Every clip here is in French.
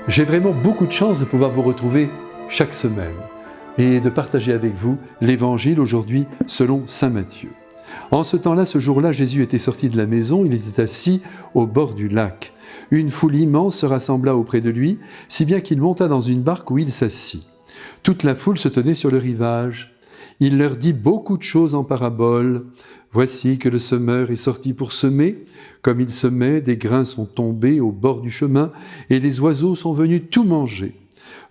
J'ai vraiment beaucoup de chance de pouvoir vous retrouver chaque semaine et de partager avec vous l'Évangile aujourd'hui selon saint Matthieu. En ce temps-là, ce jour-là, Jésus était sorti de la maison, il était assis au bord du lac. Une foule immense se rassembla auprès de lui, si bien qu'il monta dans une barque où il s'assit. Toute la foule se tenait sur le rivage. Il leur dit beaucoup de choses en paraboles. Voici que le semeur est sorti pour semer. Comme il semait, des grains sont tombés au bord du chemin et les oiseaux sont venus tout manger.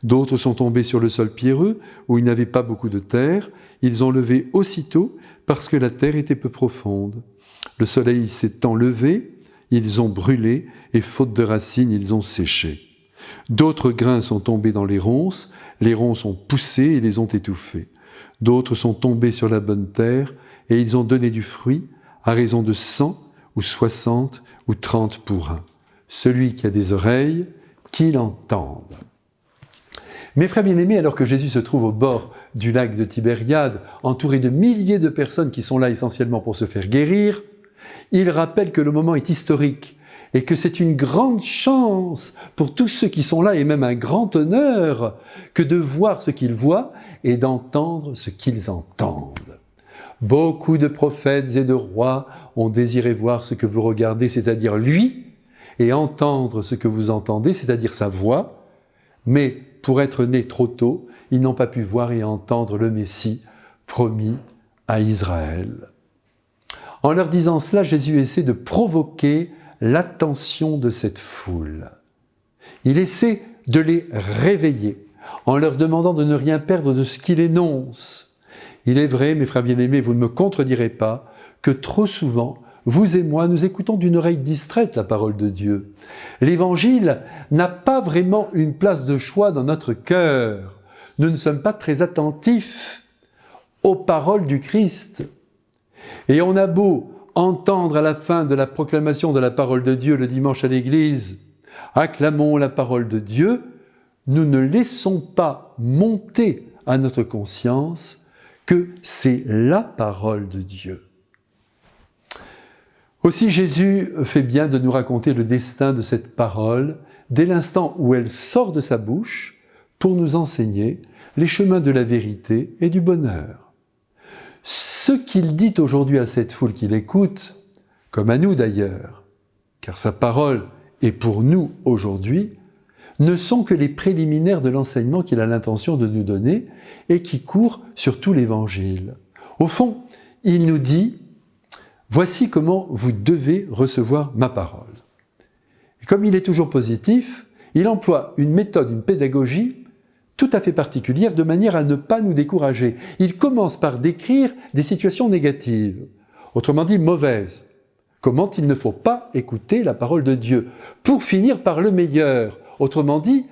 D'autres sont tombés sur le sol pierreux où il n'avait pas beaucoup de terre. Ils ont levé aussitôt parce que la terre était peu profonde. Le soleil s'étant levé, ils ont brûlé et faute de racines, ils ont séché. D'autres grains sont tombés dans les ronces ont poussé et les ont étouffés. D'autres sont tombés sur la bonne terre et ils ont donné du fruit à raison de 100 ou 60 ou 30 pour un. Celui qui a des oreilles, qu'il entende. Mes frères bien-aimés, alors que Jésus se trouve au bord du lac de Tibériade, entouré de milliers de personnes qui sont là essentiellement pour se faire guérir, il rappelle que le moment est historique et que c'est une grande chance pour tous ceux qui sont là et même un grand honneur que de voir ce qu'ils voient et d'entendre ce qu'ils entendent. Beaucoup de prophètes et de rois ont désiré voir ce que vous regardez, c'est-à-dire lui, et entendre ce que vous entendez, c'est-à-dire sa voix, mais pour être nés trop tôt, ils n'ont pas pu voir et entendre le Messie promis à Israël. En leur disant cela, Jésus essaie de provoquer l'attention de cette foule. Il essaie de les réveiller en leur demandant de ne rien perdre de ce qu'il énonce. Il est vrai, mes frères bien-aimés, vous ne me contredirez pas, que trop souvent, vous et moi, nous écoutons d'une oreille distraite la parole de Dieu. L'Évangile n'a pas vraiment une place de choix dans notre cœur. Nous ne sommes pas très attentifs aux paroles du Christ. Et on a beau entendre à la fin de la proclamation de la parole de Dieu le dimanche à l'église, acclamons la parole de Dieu, nous ne laissons pas monter à notre conscience que c'est la parole de Dieu. Aussi Jésus fait bien de nous raconter le destin de cette parole dès l'instant où elle sort de sa bouche pour nous enseigner les chemins de la vérité et du bonheur. Ce qu'il dit aujourd'hui à cette foule qui l'écoute, comme à nous d'ailleurs, car sa parole est pour nous aujourd'hui, ne sont que les préliminaires de l'enseignement qu'il a l'intention de nous donner et qui court sur tout l'Évangile. Au fond, il nous dit « Voici comment vous devez recevoir ma parole ». Et comme il est toujours positif, il emploie une méthode, une pédagogie tout à fait particulière, de manière à ne pas nous décourager. Il commence par décrire des situations négatives, autrement dit mauvaises. Comment il ne faut pas écouter la parole de Dieu, pour finir par le meilleur, autrement dit,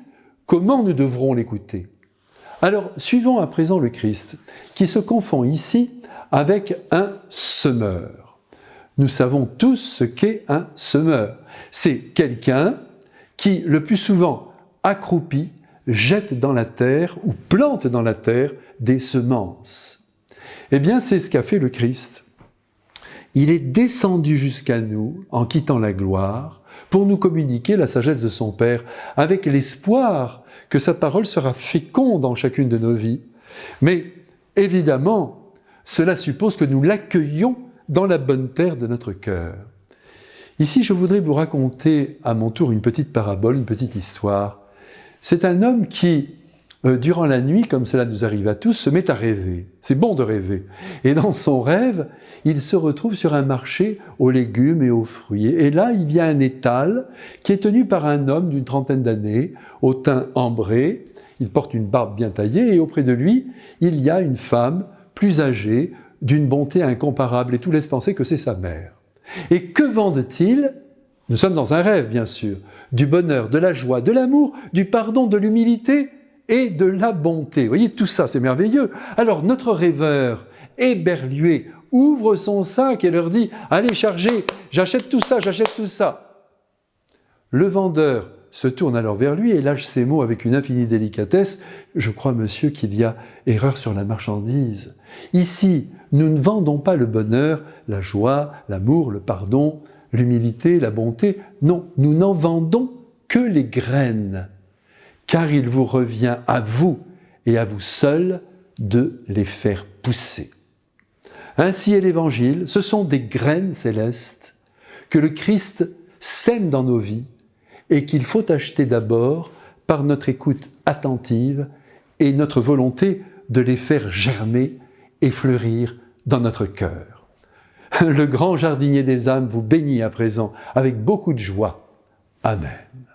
comment nous devrons l'écouter. Alors, suivons à présent le Christ, qui se confond ici avec un semeur. Nous savons tous ce qu'est un semeur. C'est quelqu'un qui, le plus souvent accroupi, jette dans la terre ou plante dans la terre des semences. Eh bien, c'est ce qu'a fait le Christ. Il est descendu jusqu'à nous, en quittant la gloire, pour nous communiquer la sagesse de son Père, avec l'espoir que sa parole sera féconde dans chacune de nos vies. Mais, évidemment, cela suppose que nous l'accueillions dans la bonne terre de notre cœur. Ici, je voudrais vous raconter à mon tour une petite parabole, une petite histoire. C'est un homme qui, durant la nuit, comme cela nous arrive à tous, se met à rêver. C'est bon de rêver. Et dans son rêve, il se retrouve sur un marché aux légumes et aux fruits. Et là, il y a un étal qui est tenu par un homme d'une trentaine d'années, au teint ambré. Il porte une barbe bien taillée et auprès de lui, il y a une femme plus âgée, d'une bonté incomparable. Et tout laisse penser que c'est sa mère. Et que vendent-ils ? Nous sommes dans un rêve, bien sûr. Du bonheur, de la joie, de l'amour, du pardon, de l'humilité et de la bonté. Vous voyez, tout ça, c'est merveilleux. Alors, notre rêveur, éberlué, ouvre son sac et leur dit « Allez, chargez, j'achète tout ça, j'achète tout ça ». Le vendeur se tourne alors vers lui et lâche ces mots avec une infinie délicatesse. « Je crois, monsieur, qu'il y a erreur sur la marchandise. Ici, nous ne vendons pas le bonheur, la joie, l'amour, le pardon, l'humilité, la bonté. Non, nous n'en vendons que les graines. car il vous revient à vous et à vous seul de les faire pousser. Ainsi est l'Évangile, ce sont des graines célestes que le Christ sème dans nos vies et qu'il faut acheter d'abord par notre écoute attentive et notre volonté de les faire germer et fleurir dans notre cœur. Le grand jardinier des âmes vous bénit à présent avec beaucoup de joie. Amen.